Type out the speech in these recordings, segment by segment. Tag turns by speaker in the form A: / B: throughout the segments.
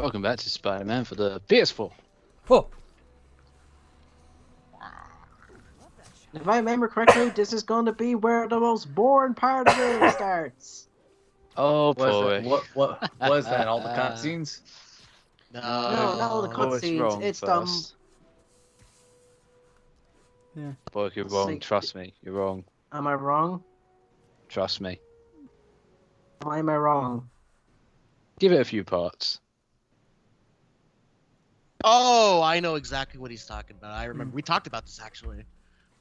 A: Welcome back to Spider-Man for the PS4.
B: Oh,
C: If I remember correctly, this is going to be where the most boring part of it starts.
A: Oh boy.
D: What was that? All the cutscenes?
C: No, not all the
A: Oh, it's
C: cutscenes.
A: wrong
C: It's
A: first.
B: yeah.
A: Boy, you're
C: It's
A: wrong.
C: like-
A: Trust me. You're wrong.
C: Am I wrong?
A: Trust me.
C: Why am I wrong?
A: Give it a few parts.
E: Oh, I know exactly what he's talking about. I remember we talked about this actually.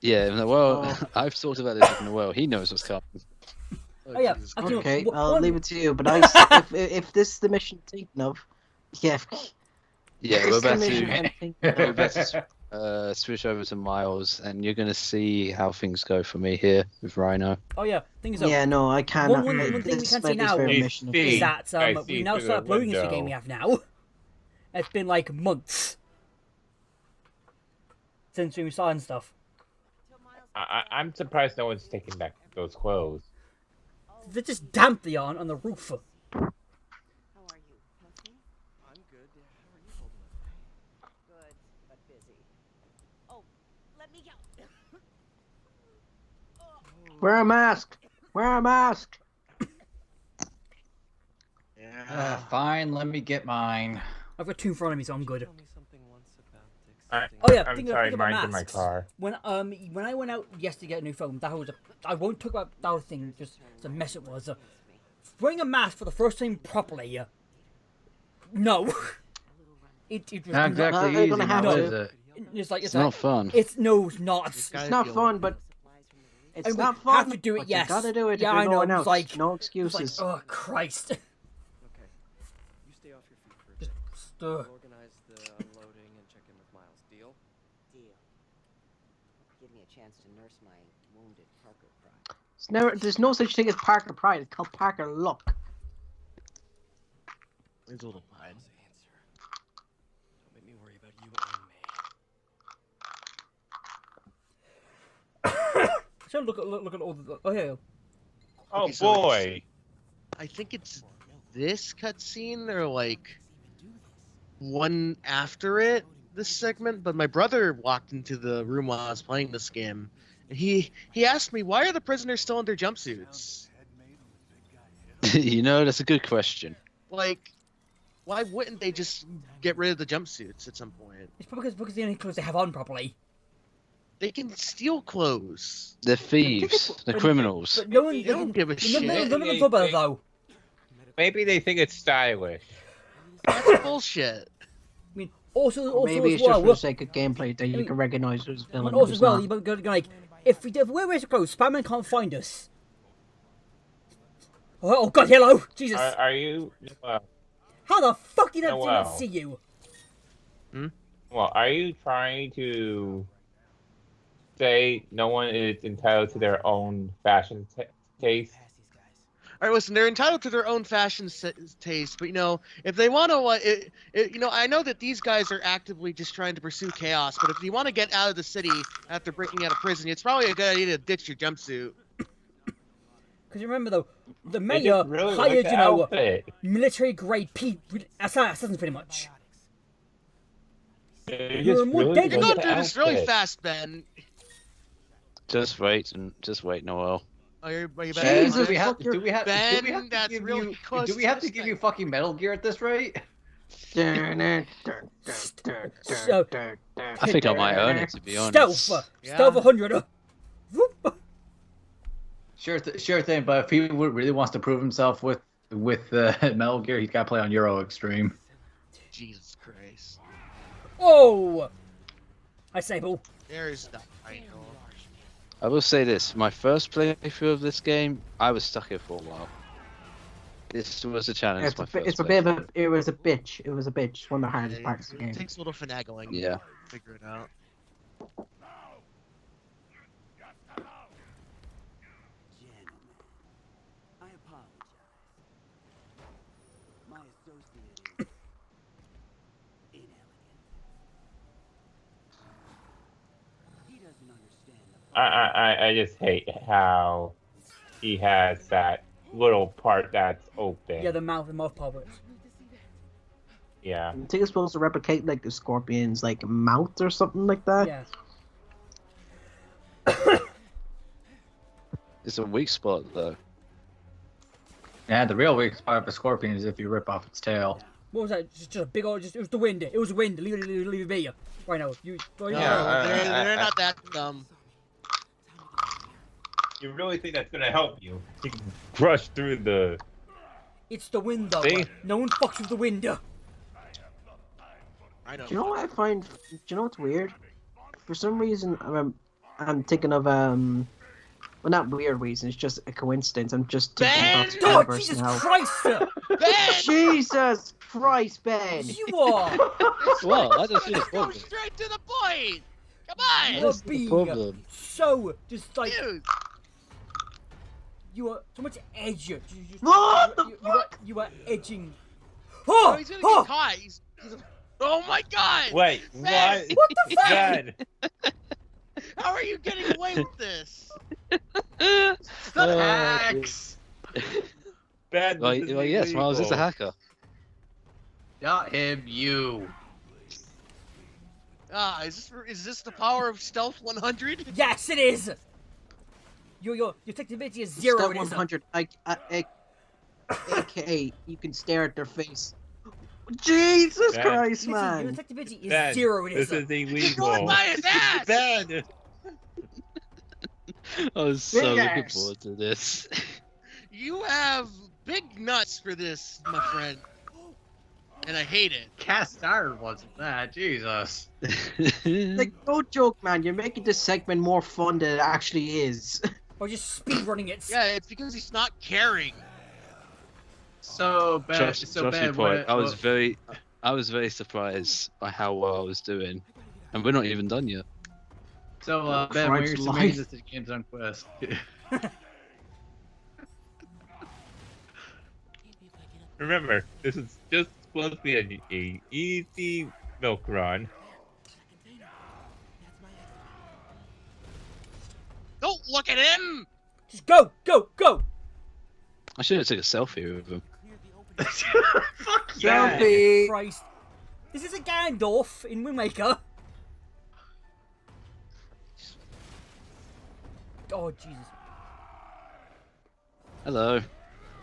A: Yeah, well,
C: Oh.
A: I've thought about this in a while. He knows what's coming.
B: Oh, yeah.
E: Jesus
B: Okay.
E: Christ.
C: Okay,
B: What-
C: I'll
B: one-
C: leave it to you. But if this is the mission I'm thinking of, yeah.
A: Yeah,
C: This
A: we're
C: is the
A: about
C: mission
A: to,
C: I'm thinking
A: we're
C: of.
A: about to switch over to Miles, and you're going to see how things go for me here with Rhino.
B: Oh yeah. Thing is, though,
C: Yeah, no, I cannot.
B: One thing we
C: This
B: can
C: is
B: see
C: my
B: now
C: favorite
F: is
C: mission.
F: the-
B: is that
F: I
B: we
F: see
B: now
F: through
B: start
F: the
B: uploading this
F: window.
B: game we have now. It's been like months since we saw and stuff.
F: I'm surprised no one's taking back those clothes.
B: They're just damply on the roof.
G: How are you? Healthy?
H: I'm good. How are you holding up?
G: Good, but busy. Oh, let me go.
C: Wear a mask. Wear a mask.
E: Yeah.
D: Fine, let me get mine.
B: I've got two in front of me, so I'm good.
H: Tell me something once about accepting.
B: Oh yeah,
F: I'm
B: think
F: sorry,
B: about
F: mine's in my
B: masks.
F: car.
B: When I went out yesterday to get a new phone, I won't talk about that thing. Just the mess it was. Wearing a mask for the first time properly. No, it was
D: Not exactly
C: they're
D: easy,
C: gonna have
D: now,
C: to-
D: is it?
B: It's like
A: It's not fun.
B: It's no, it's not.
C: It's not fun, but it's
B: And we
C: not fun.
B: have to do it,
C: but
B: yes.
C: You gotta do it.
B: Yeah,
C: if
B: I
C: you're
B: know,
C: going
B: it's
C: out.
B: like-
C: No
B: It's like,
C: excuses.
B: oh Christ.
H: Okay. You stay off your feet for a bit. I'll organize the unloading and check in with Miles. Deal?
G: Deal. Give me a chance to nurse my wounded Parker pride.
C: There's no such thing as Parker Pride. It's called Parker Luck.
E: It's a little fine.
H: Answer. Don't make me worry about you and me.
B: So look at all the. Oh yeah.
F: Oh
E: Okay, so
F: boy!
E: I think it's this cutscene or like one after it, this segment. But my brother walked into the room while I was playing this game, and he asked me, "Why are the prisoners still in their jumpsuits?
A: You know, that's a good question.
E: Like, why wouldn't they just get rid of the jumpsuits at some point?
B: It's probably because the only clothes they have on properly.
E: They can steal clothes.
A: They're thieves. They're criminals.
B: But no one
E: They don't give a
B: None
E: shit.
B: of them are football though.
F: Maybe they think it's stylish.
E: That's bullshit.
B: I mean, also
C: Maybe
B: as
C: it's just
B: well.
C: for the sake of gameplay that you
B: mean,
C: can recognize who's villain.
B: Also
C: and
B: as
C: who's
B: well,
C: not.
B: you might go like, if we wear his clothes, Spider-Man can't find us. Oh God, hello, Jesus!
F: Are you?
B: How the fuck did I
F: Oh,
B: not
F: wow.
B: see you?
F: Well, are you trying to say no one is entitled to their own fashion taste?
E: All right, listen, they're entitled to their own fashion taste, but if they want to, I know that these guys are actively just trying to pursue chaos. But if you want to get out of the city after breaking out of prison, it's probably a good idea to ditch your jumpsuit.
B: Because remember though, the
F: They
B: mayor
F: just really like
B: hired
F: the outfit.
B: military grade assassins pretty much.
F: They
B: You're
F: just
B: more
F: really
B: dead
E: You're
B: than
F: like
E: going
F: the
E: through this really
F: outfit.
E: fast, Ben.
A: Just wait, Noel.
E: Oh, you're
C: Jesus,
E: back.
D: Do we have,
C: fuck your-
D: do we have, do we
E: Ben,
D: have to
E: that's
D: give
E: really
D: you,
E: close
D: do we
E: to
D: have to
E: this
D: give
E: thing.
D: you fucking Metal Gear at this rate?
B: So,
A: I think I might own it, to be honest.
B: stealth,
E: Yeah.
B: stealth 100. Whoop.
D: Sure thing. But if he really wants to prove himself with Metal Gear, he's got to play on Euro Extreme.
E: Jesus Christ.
B: Oh, I say, Paul.
E: There's the title.
A: I will say this: my first playthrough of this game, I was stuck here for a while. This was a challenge.
C: It's
A: my
C: a,
A: first
C: it's a bit of
A: playthrough.
C: a. It was a bitch. It was a bitch. It's one of the hardest parts of the
E: It
C: game.
E: takes a little finagling.
A: Yeah.
E: Figure it out.
I: Gentlemen, I apologize. My associate is inelegant. He doesn't understand the
F: I just hate how he has that little part that's open.
B: Yeah, the mouth puppets.
F: Yeah.
C: I think it's supposed to replicate like the scorpion's like mouth or something like that.
B: Yeah.
A: It's a weak spot though.
D: Yeah, the real weak spot of a scorpion is if you rip off its tail.
B: What was that? Just a big old. It was the wind. It was the wind. Leave it be. Right now, you.
E: No,
F: Yeah,
E: they're not that dumb.
F: You really think that's gonna help you? You can crush through the.
B: It's the wind though.
F: See?
B: No one fucks with the wind.
E: I know.
C: Do you know what I find? Do you know what's weird? For some reason, I'm thinking of well, not weird reason. It's just a coincidence. I'm just thinking about
B: Oh,
C: Spiderverse
B: Jesus
C: now.
B: Christ! Sir.
E: Ben!
C: Jesus Christ, Ben!
B: You are.
A: Well, I don't see the
E: Go
A: problem.
E: straight to the point. Come on,
B: You are
A: What's the
B: being
A: problem?
B: so just like
E: dude.
B: you are so much edge.
C: What the
B: You are edging.
E: Oh,
B: Oh,
E: he's gonna
B: oh,
E: get caught. Oh my God!
F: Wait,
E: Ben!
F: what?
B: What the fuck?
F: Ben,
E: How are you getting away with this?
D: The
A: Oh,
D: hacks!
F: Ben.
A: Well,
F: this is
A: yes, Miles is a
F: illegal.
A: hacker.
D: Not him, you.
E: Is this the power of stealth 100?
B: yes, it is. Your detectivity is zero.
C: Step
B: It is.
C: 100. AKA, you can stare at their face. Jesus
F: Ben.
C: Christ,
B: Your
C: man!
B: detectivity is
F: Ben,
B: zero. It is.
F: this is
E: He's
F: illegal.
E: going by his ass!
F: Ben.
A: I was so
C: Big
A: looking
C: ass.
A: forward to this.
E: You have big nuts for this, my friend. And I hate it.
D: Cast iron wasn't that, Jesus.
C: Like, no joke, man. You're making this segment more fun than it actually is.
B: Or just speed running it.
E: Yeah, it's because he's not caring.
D: So, Ben,
A: Trust,
D: so
A: trust me,
D: Ben,
A: point.
D: what,
A: I was very surprised by how well I was doing, and we're not even done yet.
D: so Ben, when
C: Christ
D: you're submitting
C: life.
D: this to Games on Quest,
F: Remember, this is just supposed to be a easy milk run.
E: Don't look at him!
B: Just go, go, go.
A: I should have took a selfie with him.
D: fuck yeah.
C: Selfie!
B: Christ. This is a Gandalf in Wind Waker. Oh Jesus.
A: Hello.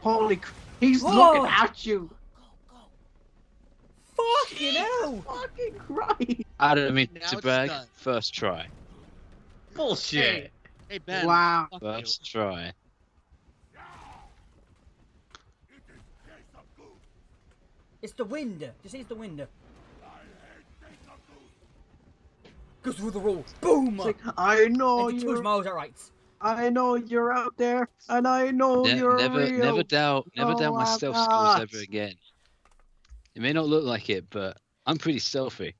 C: Holy he's
B: Whoa.
C: looking at you!
B: Fucking hell.
C: Fucking Christ!
A: I don't mean
E: Now
A: to
E: it's
A: brag.
E: done.
A: First try.
D: Bullshit.
E: Hey Ben.
C: Wow.
E: Fuck you.
A: First try.
B: It's the wind. Just say it's the wind. Goes through the roll. Boom.
C: It's like, I know
B: And 2
C: you're
B: miles at right.
C: I know you're out there, and I know you're
A: Never
C: real.
A: doubt my
C: Oh my
A: stealth
C: God.
A: skills ever again. It may not look like it, but I'm pretty stealthy.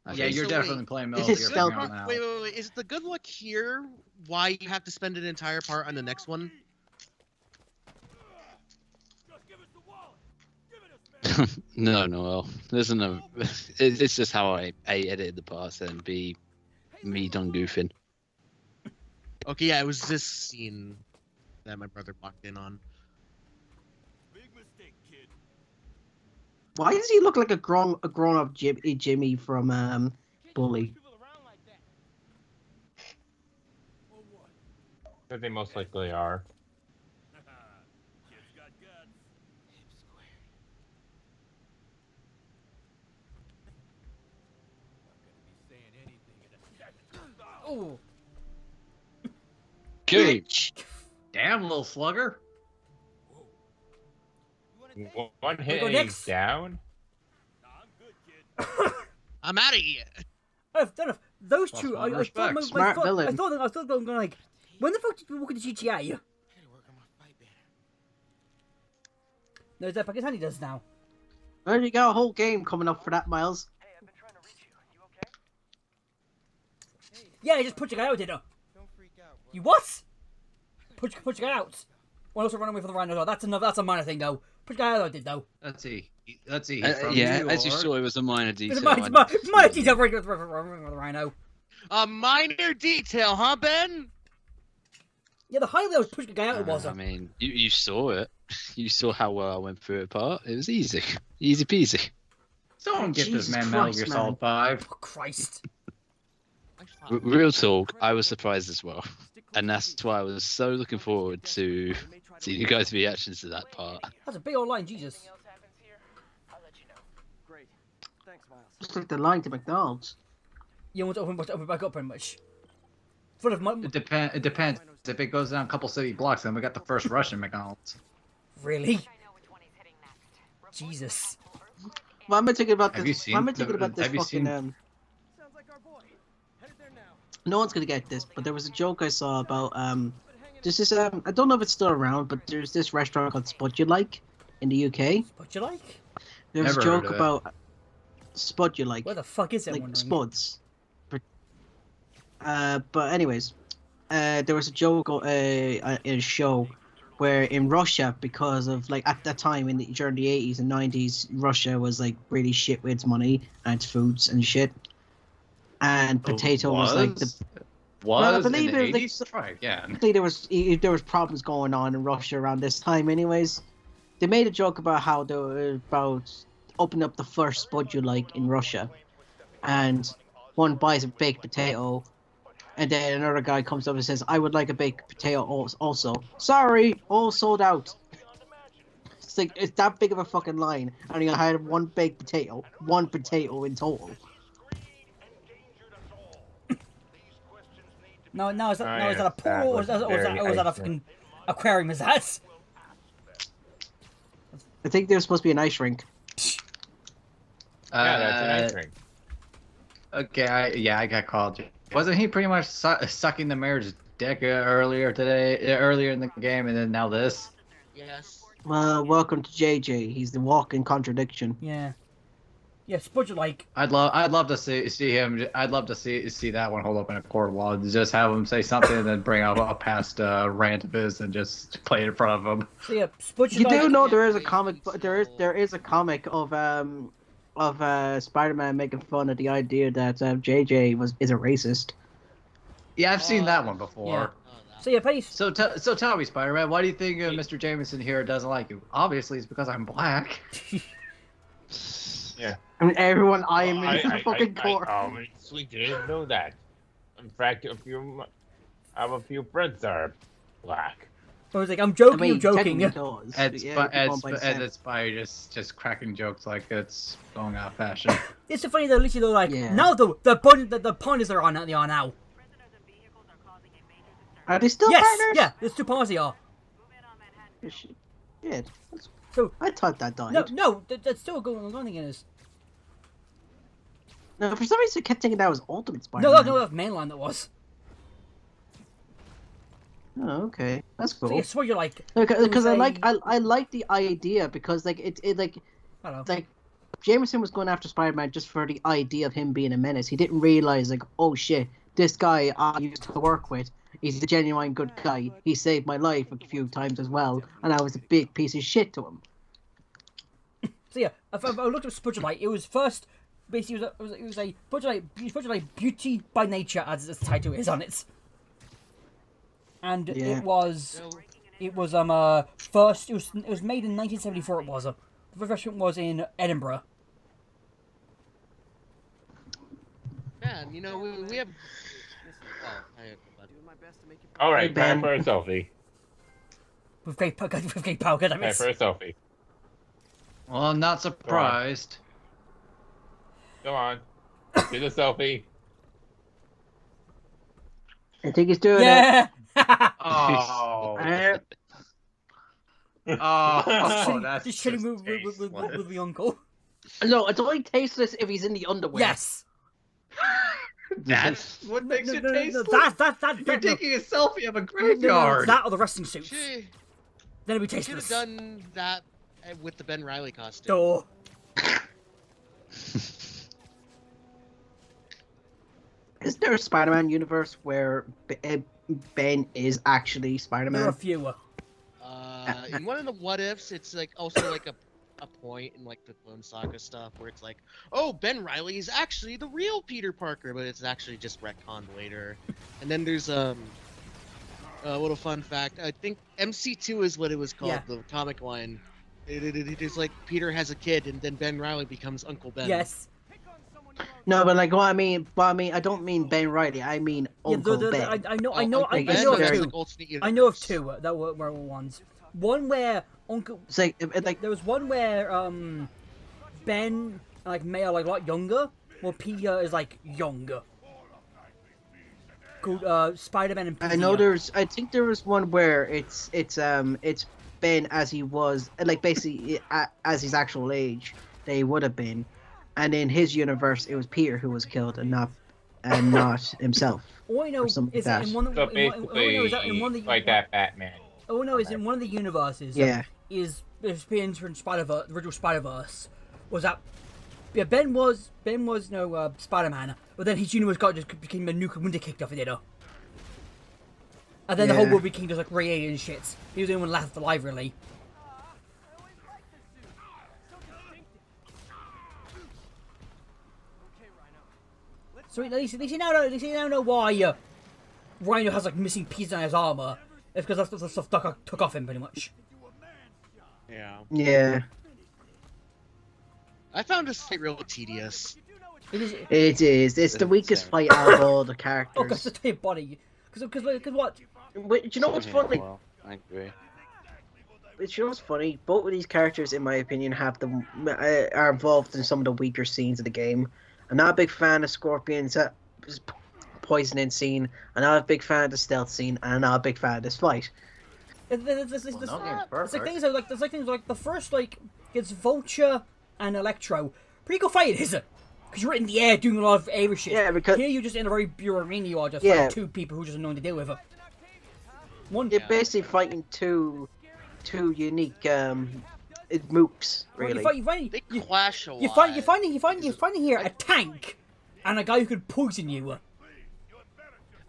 A: I
D: Yeah,
A: think.
D: you're
E: So
D: definitely
E: wait,
D: playing
C: This
D: Metal
C: is
D: Gear
C: stealth.
D: Solid now.
E: Wait. Is the good luck here why you have to spend an entire part on the next one?
A: No, Noel. There's no. It's just how I A, edited the past, and B, me done goofing.
E: Okay, yeah, it was this scene that my brother walked in on.
C: Why does he look like a grown up Jimmy from Bully?
F: But they most likely are.
B: Oh.
A: Bitch.
D: Damn, little slugger.
F: One hit
B: go
F: and he's
B: next?
F: down.
E: I'm out of here.
B: I've done it. Those
D: Plus
B: two.
D: one
B: I thought
D: respect.
B: my
C: Smart
B: thought,
C: villain.
B: I thought going like, when the fuck did we walk into GTA? No, that Pakistani does now.
C: There you go, a whole game coming up for that, Miles.
B: Yeah, I just put your guy out, did I? You what? Put your guy out. Well, also run away from the rhino. That's a minor thing though. Put your guy out, I did though.
D: Let's see. Let's see.
A: Yeah,
D: From
A: as you
D: New
A: saw,
D: York.
A: it was a minor
B: It's
A: detail.
B: my detail for the rhino.
E: A minor detail, huh, Ben?
B: Yeah, the highway I was pushing the guy out it was.
A: I mean, you saw it. You saw how well I went through it apart. It was easy. Easy peasy.
D: Someone get this
C: Jesus
D: man Metal
C: Christ,
D: Gear
C: man.
D: Solid 5.
B: Oh, Christ.
A: Real talk, I was surprised as well, and that's why I was so looking forward to see you guys' reactions to that part.
B: That's a big old line, Jesus.
H: Great. Thanks, Miles.
C: It's like the line to McDonald's.
B: You want to open back up pretty much. Full of money.
D: It depends. If it goes down a couple city blocks, then we got the first Russian McDonald's.
B: Really? Jesus.
C: Why am I thinking about
D: Have
C: this?
D: you seen
C: Why am I thinking about this
D: have you
C: fucking
D: seen-
H: Sounds like our boy. Headed there now.
C: No one's gonna get this, but there was a joke I saw about there's this I don't know if it's still around, but there's this restaurant called Spud You Like in the UK.
B: What you like?
C: There was
D: Never
C: a joke
D: heard of it.
C: about Spud You Like,
B: Where the fuck is it? I'm
C: like
B: wondering?
C: spuds. But anyways, there was a joke in a show where in Russia, because of like at that time during the 80s and 90s, Russia was like really shit with its money and its foods and shit. And potato was like the Well, I believe
D: in the
C: it was, like,
D: 80s? Try again.
C: Actually, there was problems going on in Russia around this time. Anyways, they made a joke about how they were about opening up the first Spud You Like in Russia, and one buys a baked potato, and then another guy comes up and says, "I would like a baked potato also." Sorry, all sold out. It's like it's that big of a fucking line, and I had one baked potato, one potato in total.
B: No, is that a pool or is that a fucking aquarium? Is that?
C: I think there's supposed to be an ice rink.
F: Yeah, that's an ice rink.
D: Okay, I got called. Wasn't he pretty much sucking the mayor's dick earlier in the game, and then now this?
E: Yes.
C: Well, welcome to JJ. He's the walking contradiction.
B: Yeah. Yeah, Spud You Like.
D: I'd love to see him. I'd love to see that one hold up in a court of law. Just have him say something and then bring out a past rant of his and just play it in front of him.
B: So yeah, Spud You
C: You
B: Like.
C: do know there is a comic. There is a comic of Spider-Man making fun of the idea that JJ is a racist.
D: Yeah, I've seen that one before.
B: Yeah. So yeah, please.
D: So tell me, Spider-Man, why do you think Mr. Jameson here doesn't like you? Obviously, it's because I'm black.
F: Yeah.
C: I mean, everyone eyeing me in the fucking court.
F: I honestly didn't know that. In fact, a few friends are black.
B: I was like, I'm joking,
C: I mean,
B: I'm joking.
C: technically does, but yeah,
D: It's by just cracking jokes like it's going out of fashion.
B: It's so funny though, literally though, like,
C: Yeah.
B: now the partners are on, they are now.
C: Are they still
B: Yes,
C: partners?
B: yeah, there's two parties are.
C: Yeah.
B: So,
C: I thought that died.
B: no, that's still going on again.
C: No, for some reason I kept thinking that was Ultimate Spider-Man.
B: No, that's mainline that was.
C: Oh, okay, that's cool.
B: So yeah, Spud You Like.
C: Because I
B: It was
C: like
B: a-
C: I like the idea because like it like
B: Hello.
C: like Jameson was going after Spider-Man just for the idea of him being a menace. He didn't realize like, oh shit, this guy I used to work with, he's a genuine good guy. He saved my life a few times as well, and I was a big piece of shit to him.
B: So yeah, if I looked at Spud You Like, it was first basically it was a Spud You Like Beauty by Nature, as its title is on it. And
C: Yeah.
B: it was first it was made in 1974. It was the first restaurant was in Edinburgh.
E: Yeah, and, you know, we have. Oh,
H: Doing my best to make you
F: All right,
C: Ben.
F: time for a selfie.
B: With great power, damn
F: Time
B: it.
F: for a selfie.
D: Well, I'm not surprised.
F: Come on. Do the selfie.
C: I think he's doing
B: Yeah.
D: Oh,
C: it.
D: that's
B: Just chilling
D: just
B: with the uncle.
C: No, it's only tasteless if he's in the underwear.
B: Yes.
D: That's what makes it tasteless. You're
B: That,
D: taking a selfie of a
B: no,
D: graveyard.
B: that or the wrestling suits.
E: Should
B: Then it'd be
E: have
B: tasteless.
E: done that with the Ben Riley costume.
B: Door.
C: Is there a Spider-Man universe where Ben is actually
B: There are
C: Spider-Man?
B: fewer.
E: In one of the what ifs, it's like also like a point in like the Clone Saga stuff where it's like, oh, Ben Riley is actually the real Peter Parker, but it's actually just retconned later. And then there's what a fun fact. I think MC2 is what it was called,
B: Yeah.
E: the comic line. It is like Peter has a kid, and then Ben Riley becomes Uncle Ben.
B: Yes.
C: No, but like what I mean, I don't mean Ben Riley. I mean
B: Yeah,
C: Uncle
B: Ben.
C: Ben.
B: I know.
E: Oh, Uncle
B: I
E: Ben
B: know of
E: or
B: two.
E: like alternate
B: I know of
E: universe?
B: two that were ones. One where Uncle.
C: It's like
B: There was one where Ben like May are like a lot younger, while Peter is like younger. Called Spider-Man and Peter.
C: I think there was one where it's Ben as he was, like basically as his actual age they would have been, and in his universe it was Peter who was killed and not himself.
B: All I know
C: or something
B: is
C: like
B: that in
C: that.
B: one.
F: So
B: All I know is that in one of the.
F: like that Batman.
B: All I know is in one of the universes.
C: Yeah.
B: Is experience from Spider-Verse, the original Spider-Verse, was that. Yeah, Ben was no Spider-Man, but then his universe just became a nuclear winter kicked off in it. And then the whole
C: Yeah.
B: world became just like radiated and shit. He was the only one left alive, really. So at least you now know why Rhino has like missing pieces on his armor. It's because that's the stuff took off him pretty much.
E: Yeah.
C: Yeah,
E: I found this fight real tedious.
B: It is.
C: it is. It's the weakest fight out of all the characters.
B: Oh, because it's your body. Because what?
C: Wait, do you know what's funny?
A: Well, I agree.
C: But you know what's funny? Both of these characters, in my opinion, have are involved in some of the weaker scenes of the game. I'm not a big fan of Scorpion's poisoning scene. I'm not a big fan of the stealth scene, and I'm not a big fan of this fight.
D: No game's
B: It's like
D: perfect.
B: things like the first like it's Vulture and Electro. Pretty good fight, is it? Because you're in the air doing a lot of air shit.
C: Yeah, because-
B: here you're just in a very pure arena. You are just
C: Yeah.
B: like two people who are just annoying to deal with. One.
C: You're basically fighting two unique mooks, really.
E: They clash a lot.
B: You're finding here a tank and a guy who could poison you.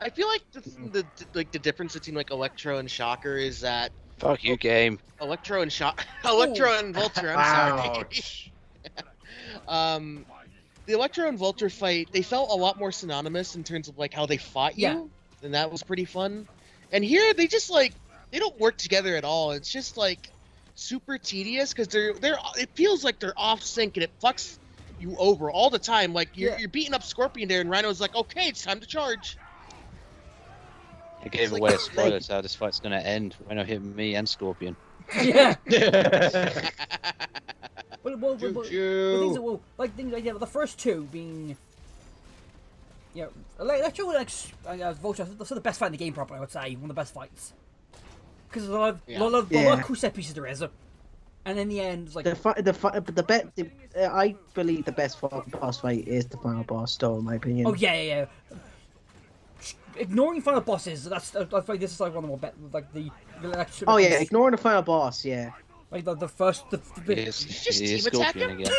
E: I feel like the difference between like Electro and Shocker is that
A: Fuck you, game.
E: Electro and Vulture. I'm sorry. The Electro and Vulture fight, they felt a lot more synonymous in terms of like how they fought you,
B: Yeah.
E: and that was pretty fun. And here they just like they don't work together at all. It's just like super tedious because they're it feels like they're off sync and it fucks you over all the time. Like you're beating up Scorpion there, and Rhino's like, okay, it's time to charge.
A: It gave
E: It's
A: away
E: like-
A: a spoiler to how this fight's gonna end. Rhino hit me and Scorpion.
B: Yeah.
D: Choo-choo.
B: Things like the first two being, Electro and Vulture. That's the best fight in the game, probably. I would say one of the best fights because a lot of cool set pieces there is, and in the end, it's like
C: I believe the best boss fight is the final boss, though, in my opinion.
B: oh yeah. Ignoring final bosses, I think this is like one of the more like the Electro.
C: Oh yeah, ignoring the final boss, yeah.
B: Like the first
A: It is
E: team attack
A: Scorpion
E: him?
A: again.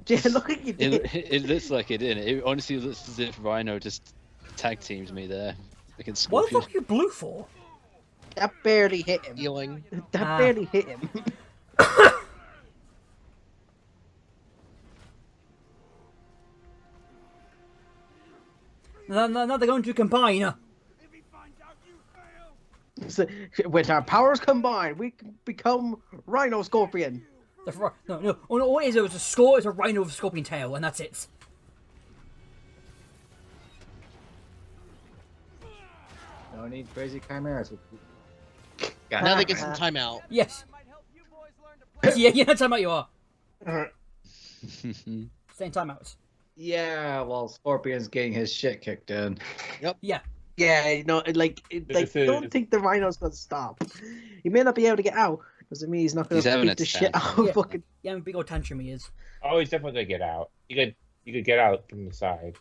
C: Yeah, look at you.
A: It looks like it, didn't it? It honestly looks as if Rhino just tag teams me there against
B: What the
A: Scorpion.
B: fuck are you blue for?
C: That barely hit him.
E: Healing.
C: That barely hit him.
B: Now they're going to combine.
C: So, with our powers combined, we can become Rhino Scorpion.
B: No. All it is a score is a rhino with a scorpion tail, and that's it.
D: No need crazy chimeras.
E: Now they get some timeout.
B: Yes. Yeah, that's how much you are. Same timeouts.
D: Yeah, well, Scorpion's getting his shit kicked in.
B: Yeah.
C: Yeah, don't think the Rhino's gonna stop. He may not be able to get out. Doesn't mean he's not gonna
A: He's having
C: beat
A: a
C: the shit
A: tantrum.
C: out of
B: Yeah.
C: fucking.
B: Yeah, big old tantrum he is.
F: Oh, he's definitely gonna get out. You could get out from the side.